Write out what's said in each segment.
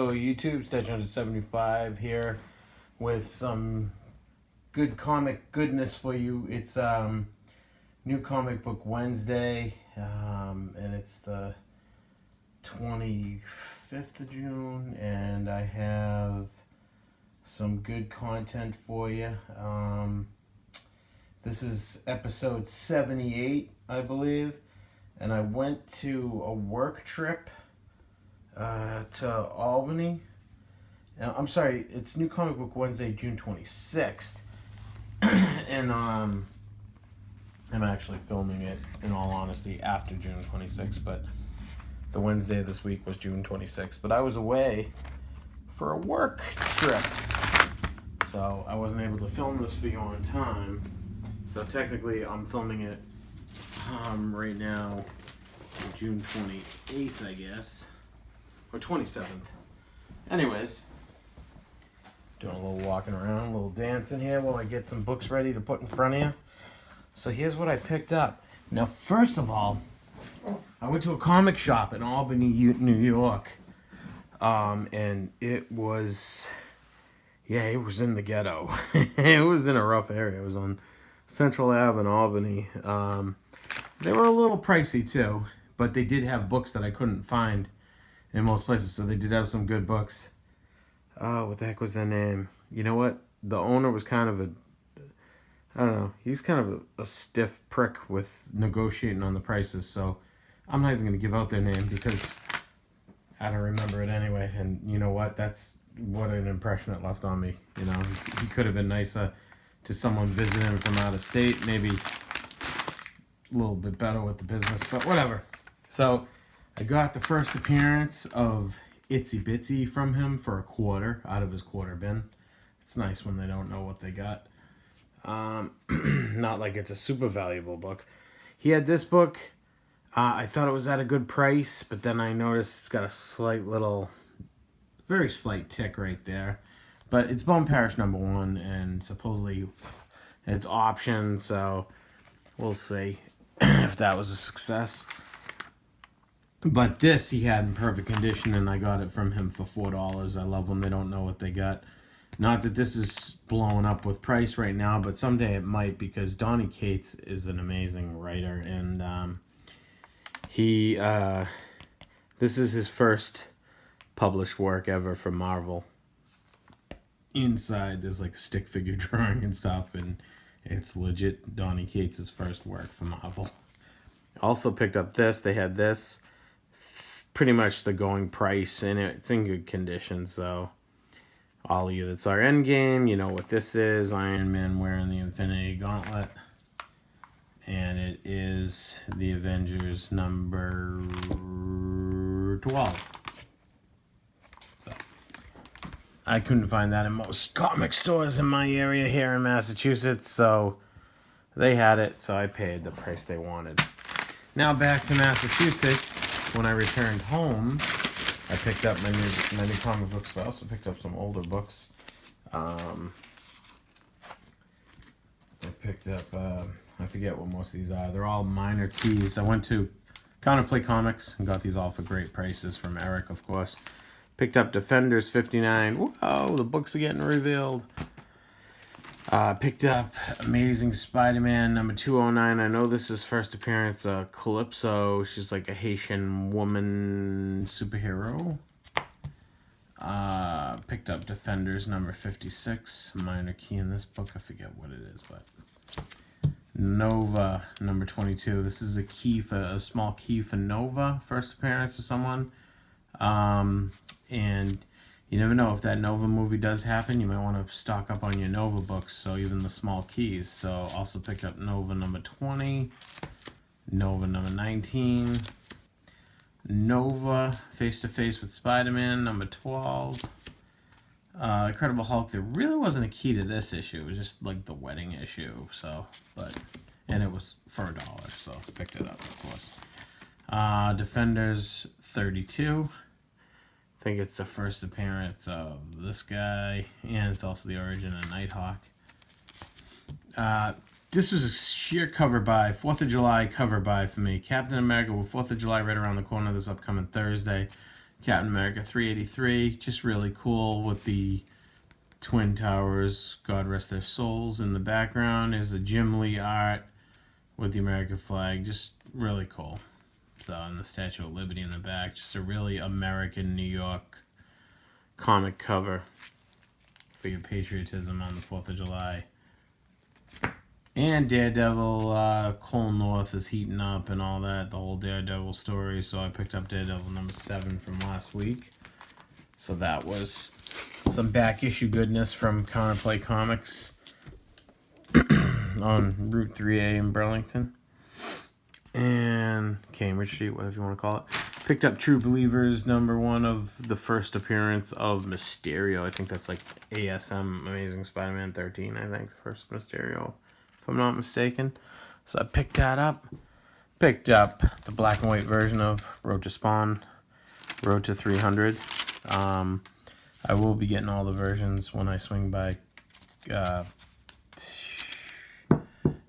Hello YouTube, StatueHunter's here with some good comic goodness for you. It's New Comic Book Wednesday, and it's the 25th of June, and I have some good content for you. This is episode 78, I believe, and I went to a work trip to Albany. I'm sorry, it's New Comic Book Wednesday, June 26th. And I'm actually filming it, in all honesty, after June 26th, but the Wednesday this week was June 26th. But I was away for a work trip, so I wasn't able to film this for you on time. So technically, I'm filming it right now, June 28th, I guess. Or 27th. Anyways, doing a little walking around, a little dancing here while I get some books ready to put in front of you. So here's what I picked up. Now, first of all, I went to a comic shop in Albany, New York. And it was in the ghetto. It was in a rough area. It was on Central Ave in Albany. They were a little pricey too, but they did have books that I couldn't find in most places, so they did have some good books. What the heck was their name? You know what? The owner was kind of he was kind of a stiff prick with negotiating on the prices, so I'm not even going to give out their name because I don't remember it anyway, and you know what? That's what an impression it left on me. You know, he could have been nicer to someone visiting from out of state, maybe a little bit better with the business, but whatever. So I got the first appearance of Itsy Bitsy from him for $25 out of his quarter bin. It's nice when they don't know what they got. Not like it's a super valuable book. He had this book. I thought it was at a good price, but then I noticed it's got a very slight tick right there. But it's Bone Parish #1, and supposedly it's option, so we'll see if that was a success. But this he had in perfect condition, and I got it from him for $4. I love when they don't know what they got. Not that this is blowing up with price right now, but someday it might, because Donny Cates is an amazing writer, and this is his first published work ever for Marvel. Inside there's like a stick figure drawing and stuff, and it's legit Donny Cates' first work for Marvel. Also picked up this. They had this. Pretty much the going price, and it's in good condition, so all of you that saw Endgame, you know what this is. Iron Man wearing the Infinity Gauntlet, and it is the Avengers number 12. So I couldn't find that in most comic stores in my area here in Massachusetts, so they had it, so I paid the price they wanted. Now back to Massachusetts. When I returned home, I picked up my new comic books, but I also picked up some older books. I picked up, I forget what most of these are. They're all minor keys. I went to Counterplay Comics and got these all for great prices from Eric, of course. Picked up Defenders 59. Whoa, the books are getting revealed. Picked up Amazing Spider-Man #209. I know this is first appearance. Calypso. She's like a Haitian woman superhero. Picked up Defenders #56. Minor key in this book. I forget what it is, but Nova #22. This is a small key for Nova. First appearance of someone. And you never know, if that Nova movie does happen, you might want to stock up on your Nova books, so even the small keys. So also picked up Nova #20, Nova #19, Nova Face to Face with Spider-Man #12, Incredible Hulk. There really wasn't a key to this issue. It was just like the wedding issue. And it was for $1, so picked it up, of course. Defenders 32. I think it's the first appearance of this guy, and it's also the origin of Nighthawk. This was a sheer cover buy, 4th of July cover buy for me. Captain America with 4th of July right around the corner this upcoming Thursday. Captain America 383, just really cool with the Twin Towers, God rest their souls, in the background. There's a Jim Lee art with the American flag, just really cool. So, and the Statue of Liberty in the back, just a really American New York comic cover for your patriotism on the 4th of July. And Daredevil, Cole North is heating up and all that, the whole Daredevil story. So I picked up Daredevil number 7 from last week. So that was some back issue goodness from Counterplay Comics on Route 3A in Burlington. And Cambridge Street, whatever you want to call it. Picked up True Believers number 1 of the first appearance of Mysterio. I think that's like ASM Amazing Spider-Man 13, I think, the first Mysterio, if I'm not mistaken. So I picked that up. Picked up the black and white version of Road to Spawn, Road to 300. I will be getting all the versions when I swing by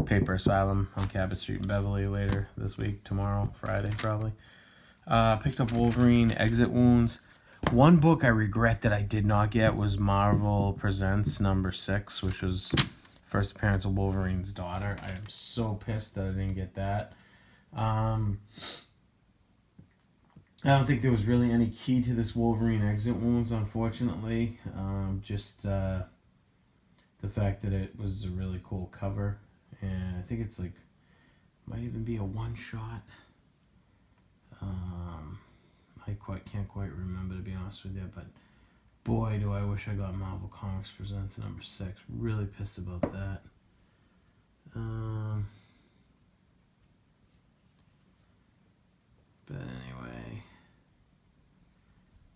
Paper Asylum on Cabot Street in Beverly later this week, tomorrow, Friday probably. Picked up Wolverine Exit Wounds. One book I regret that I did not get was Marvel Presents number 6, which was first appearance of Wolverine's daughter. I am so pissed that I didn't get that. I don't think there was really any key to this Wolverine Exit Wounds, unfortunately. Just the fact that it was a really cool cover. And I think it's like, might even be a one-shot. I can't quite remember, to be honest with you. But boy, do I wish I got Marvel Comics Presents number 6. Really pissed about that. But anyway,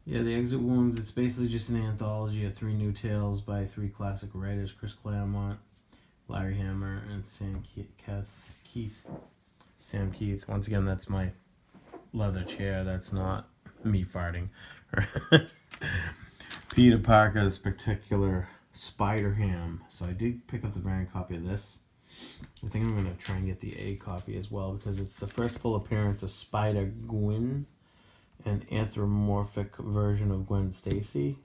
yeah, the Exit Wounds, it's basically just an anthology of 3 new tales by 3 classic writers, Chris Claremont, Larry Hama, and Sam Keith. Sam Keith. Once again, that's my leather chair. That's not me farting. Peter Parker's Spectacular Spider-Ham. So I did pick up the variant copy of this. I think I'm going to try and get the A copy as well, because it's the first full appearance of Spider-Gwen, an anthropomorphic version of Gwen Stacy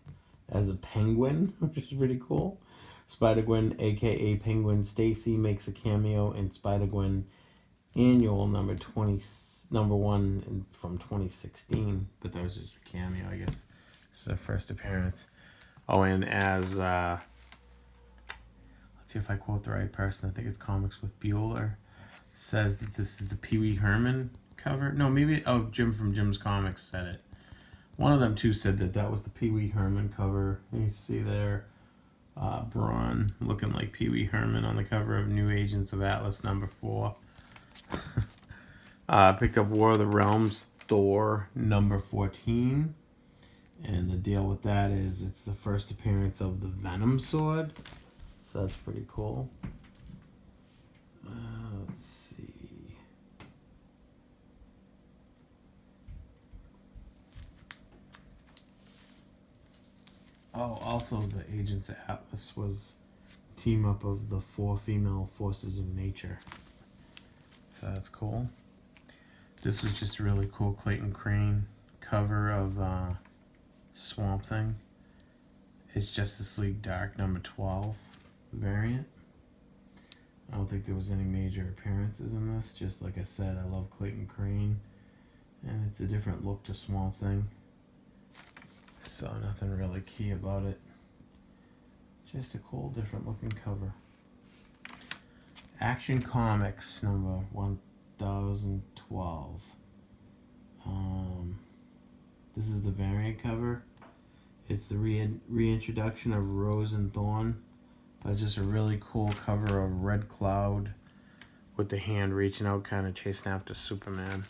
as a penguin, which is pretty cool. Spider-Gwen, aka Penguin Stacy, makes a cameo in Spider-Gwen Annual number 1 from 2016. But that was just a cameo, I guess. This is her first appearance. Oh, and as let's see if I quote the right person. I think it's Comics with Bueller. Says that this is the Pee Wee Herman cover. No, maybe Jim from Jim's Comics said it. One of them two said that was the Pee Wee Herman cover. You see there, Braun looking like Pee Wee Herman on the cover of New Agents of Atlas number 4. Picked up War of the Realms Thor number 14. And the deal with that is it's the first appearance of the Venom sword. So that's pretty cool. Let's see. Oh, also the Agents of Atlas was a team up of the 4 female forces of nature. So that's cool. This was just a really cool Clayton Crane cover of Swamp Thing. It's Justice League Dark number 12 variant. I don't think there was any major appearances in this. Just like I said, I love Clayton Crane. And it's a different look to Swamp Thing. So nothing really key about it. Just a cool, different looking cover. Action Comics number 1012. This is the variant cover. It's the reintroduction of Rose and Thorn. It's just a really cool cover of Red Cloud with the hand reaching out, kind of chasing after Superman.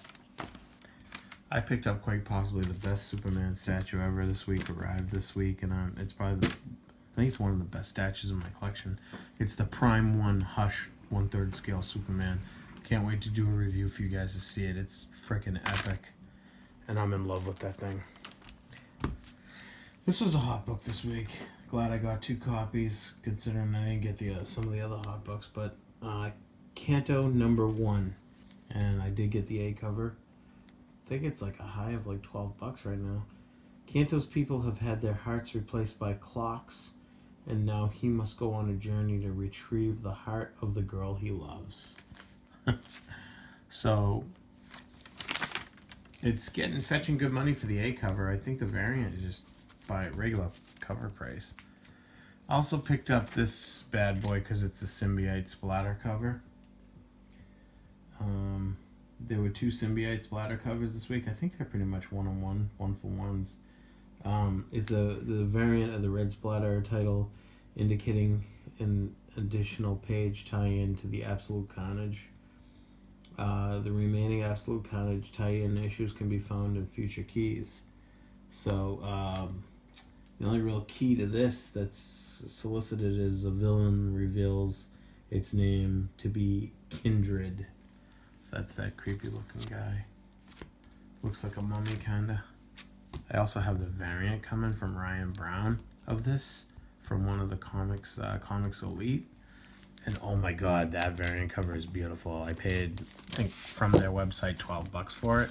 I picked up quite possibly the best Superman statue ever this week, arrived this week, and it's probably, I think it's one of the best statues in my collection. It's the Prime 1 Hush 1/3 scale Superman. Can't wait to do a review for you guys to see it. It's freaking epic, and I'm in love with that thing. This was a hot book this week. Glad I got 2 copies, considering I didn't get some of the other hot books. But Canto number 1, and I did get the A cover. I think it's like a high of like $12 right now. Kanto's people have had their hearts replaced by clocks, and now he must go on a journey to retrieve the heart of the girl he loves. So it's fetching good money for the A cover. I think the variant is just by regular cover price. I also picked up this bad boy because it's a symbiote splatter cover. There were 2 symbiote splatter covers this week. I think they're pretty much one-on-one, one-for-ones. It's the variant of the red splatter title, indicating an additional page tie-in to the Absolute Carnage. The remaining Absolute Carnage tie-in issues can be found in future keys. So the only real key to this that's solicited is a villain reveals its name to be Kindred. So that's that creepy looking guy. Looks like a mummy kinda. I also have the variant coming from Ryan Brown of this from one of the comics Elite. And oh my god, that variant cover is beautiful. I paid, I think, from their website $12 for it.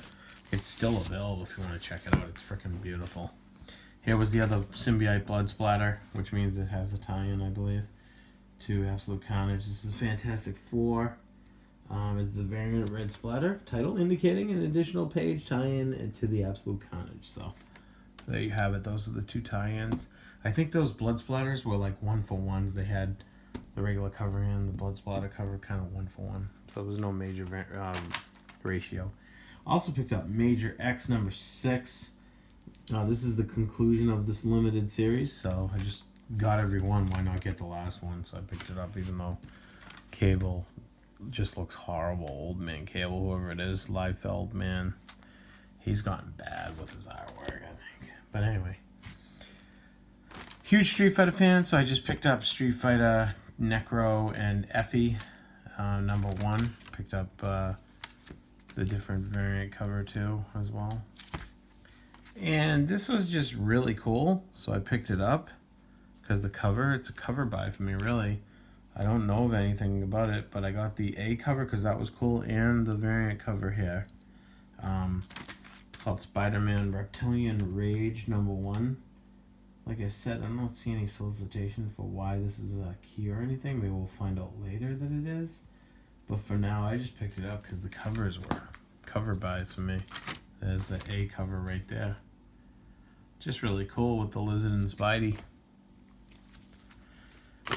It's still available if you want to check it out. It's freaking beautiful. Here was the other symbiote blood splatter, which means it has a tie-in, I believe, to Absolute Carnage. This is Fantastic Four. It's the variant red splatter title, indicating an additional page tie-in to the Absolute Carnage. So there you have it. Those are the 2 tie-ins. I think those blood splatters were like one-for-ones. They had the regular cover and the blood splatter cover kind of 1-for-1. So there's no major ratio. Also picked up Major X number 6. This is the conclusion of this limited series, so I just got every one. Why not get the last one? So I picked it up, even though Cable just looks horrible. Old man Cable, whoever it is, Liefeld, man, he's gotten bad with his artwork, I think. But anyway, huge Street Fighter fan, so I just picked up Street Fighter Necro and Effie number 1. Picked up the different variant cover too as well. And this was just really cool, so I picked it up because the cover, it's a cover buy for me, really. I don't know of anything about it, but I got the A cover because that was cool, and the variant cover here. It's called Spider-Man Reptilian Rage number 1. Like I said, I don't see any solicitation for why this is a key or anything. Maybe we'll find out later that it is. But for now, I just picked it up because the covers were cover buys for me. There's the A cover right there. Just really cool with the lizard and Spidey.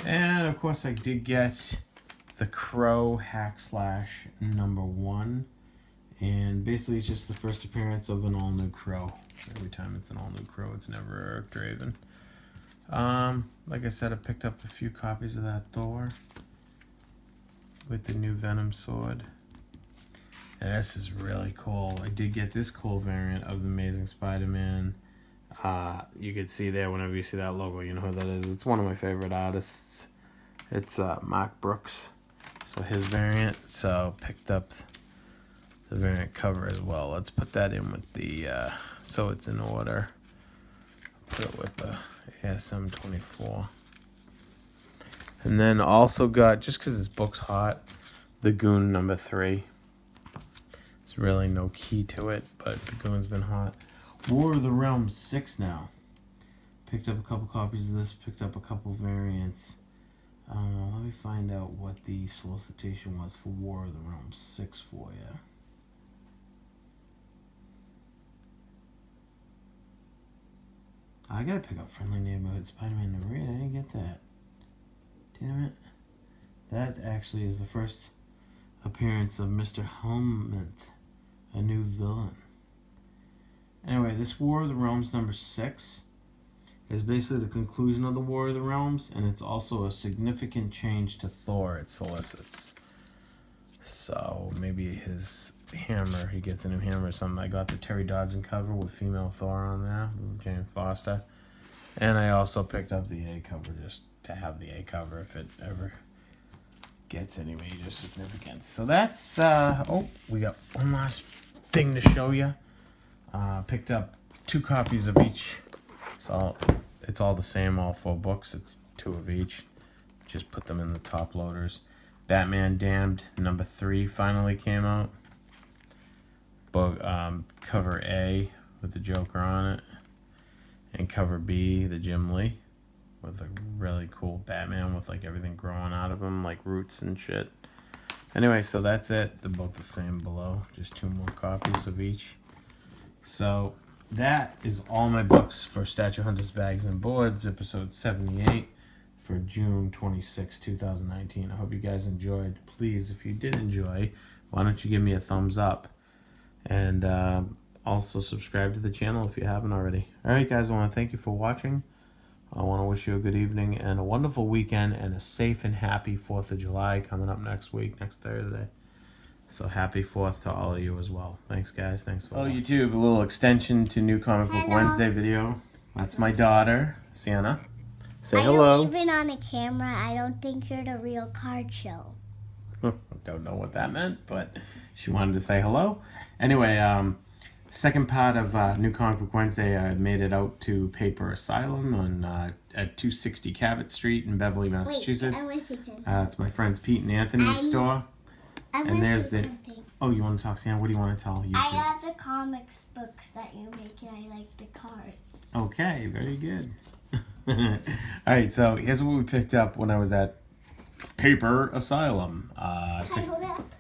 And of course I did get the Crow Hack Slash number 1. And basically it's just the first appearance of an all-new Crow. Every time it's an all-new Crow, it's never Eric Draven. Like I said, I picked up a few copies of that Thor with the new Venom sword. And this is really cool. I did get this cool variant of the Amazing Spider-Man. You can see there, whenever you see that logo, you know who that is. It's one of my favorite artists. It's Mark Brooks. So his variant. So picked up the variant cover as well. Let's put that in with the, so it's in order. Put it with the ASM 24. And then also got, just because this book's hot, the Goon number 3. There's really no key to it, but the Goon's been hot. War of the Realms 6 now. Picked up a couple copies of this, picked up a couple variants. Let me find out what the solicitation was for War of the Realms 6 for you. I gotta pick up Friendly Neighborhood Spider-Man number 8. I didn't get that. Damn it. That actually is the first appearance of Mr. Helmut, a new villain. Anyway, this War of the Realms number 6 is basically the conclusion of the War of the Realms, and it's also a significant change to Thor it solicits. So maybe his hammer, he gets a new hammer or something. I got the Terry Dodson cover with female Thor on there, with Jane Foster. And I also picked up the A cover just to have the A cover if it ever gets any major significance. So that's, oh, we got one last thing to show you. Picked up 2 copies of each. So it's all the same, all 4 books. It's 2 of each. Just put them in the top loaders. Batman Damned number 3 finally came out. Book, cover A with the Joker on it. And cover B, the Jim Lee, with a really cool Batman with like everything growing out of him, like roots and shit. Anyway, so that's it. They're both the same below. Just 2 more copies of each. So that is all my books for Statue Hunters Bags and Boards, episode 78 for June 26, 2019. I hope you guys enjoyed. Please, if you did enjoy, why don't you give me a thumbs up? And also subscribe to the channel if you haven't already. Alright guys, I want to thank you for watching. I want to wish you a good evening and a wonderful weekend and a safe and happy 4th of July coming up next week, next Thursday. So happy 4th to all of you as well. Thanks guys, thanks for watching. YouTube, a little extension to New Comic Book Wednesday video. That's my daughter, Sienna. Say hello. Even on a camera, I don't think you're the real card show. Don't know what that meant, but she wanted to say hello. Anyway, second part of New Comic Book Wednesday, I made it out to Paper Asylum on at 260 Cabot Street in Beverly, Massachusetts. It's my friends Pete and Anthony's store. And there's the... Something. Oh, you want to talk, Sam? What do you want to tell YouTube? I have the comics books that you're making. I like the cards. Okay, very good. Alright, so here's what we picked up when I was at Paper Asylum. Can I hold it up?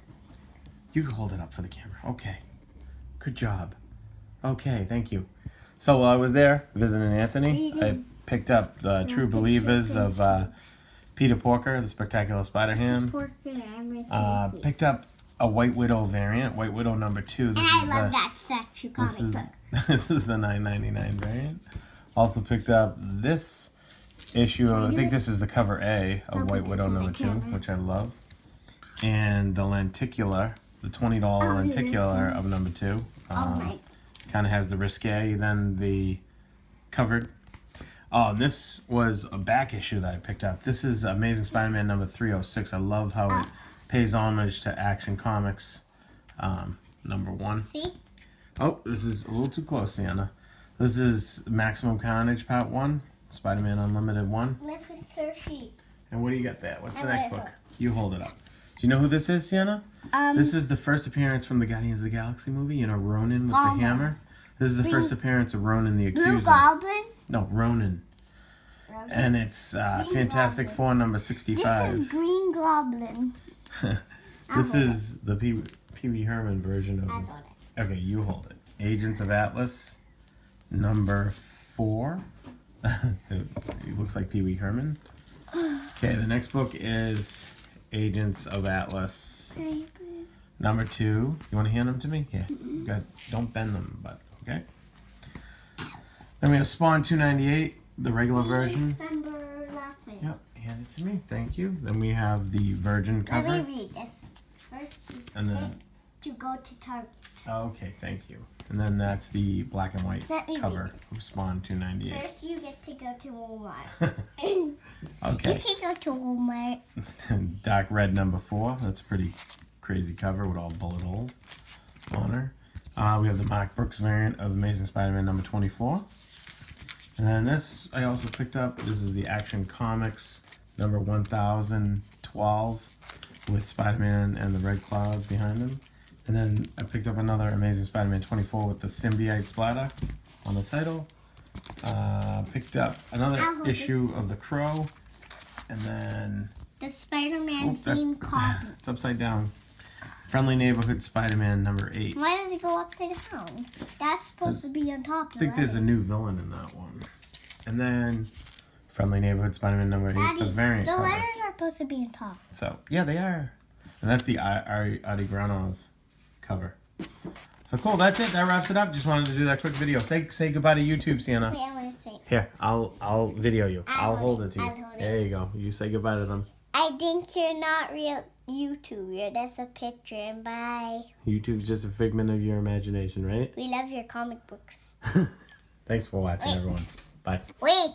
You can hold it up for the camera. Okay. Good job. Okay, thank you. So while I was there visiting Anthony, I picked up the True Believers of Peter Porker, the Spectacular Spider-Ham. Picked up a White Widow variant, White Widow number 2. This I love that statue comic book. This is the $9.99 variant. Also picked up this issue of, I think this is the cover A of White Widow number 2, which I love. And the lenticular, the $20 lenticular of number 2. Kind of has the risque, then the covered. Oh, and this was a back issue that I picked up. This is Amazing Spider-Man number 306. I love how it pays homage to Action Comics number 1. See? Oh, this is a little too close, Sienna. This is Maximum Carnage Part 1, Spider-Man Unlimited 1. Look, it's so cheap. And what do you got there? What's the next book? You hold it up. Do you know who this is, Sienna? This is the first appearance from the Guardians of the Galaxy movie. You know, Ronan with the hammer. This is the first appearance of Ronan the Accuser. Blue Goblin? No, Ronan. And it's Fantastic Four number 65. This is Green Goblin. This is the Pee Wee Herman version of it. Okay, you hold it. Agents of Atlas number 4. It looks like Pee Wee Herman. Okay, the next book is Agents of Atlas number 2. You want to hand them to me? Yeah. Good. Don't bend them, but okay. Then we have Spawn 298, the regular version. Yep, hand it to me. Thank you. Then we have the Virgin cover. Let me read this. First, and then to go to Target. Okay, thank you. And then that's the black and white cover of Spawn 298. First, you get to go to Walmart. Okay. You can go to Walmart. Dark Red number 4. That's a pretty crazy cover with all bullet holes on her. We have the Mark Brooks variant of Amazing Spider-Man number 24. And then this I also picked up. This is the Action Comics number 1012 with Spider-Man and the Red Cloud behind him. And then I picked up another Amazing Spider-Man 24 with the symbiote splatter on the title. Picked up another issue of The Crow. And then... the Spider-Man themed copy. It's upside down. Friendly Neighborhood Spider-Man number 8. Why does it go upside down? That's supposed to be on top. I think there's a new villain in that one. And then Friendly Neighborhood Spider-Man number 8, Daddy, the variant cover. The letters are supposed to be on top. So, yeah, they are. And that's the Adi Granov cover. So cool, that's it. That wraps it up. Just wanted to do that quick video. Say goodbye to YouTube, Sienna. Wait, I want to say. Here, I'll video you. I'll hold it to you. There you go. You say goodbye to them. I think you're not real YouTube. You're just a picture, and bye. YouTube's just a figment of your imagination, right? We love your comic books. Thanks for watching, everyone. Bye. Wait.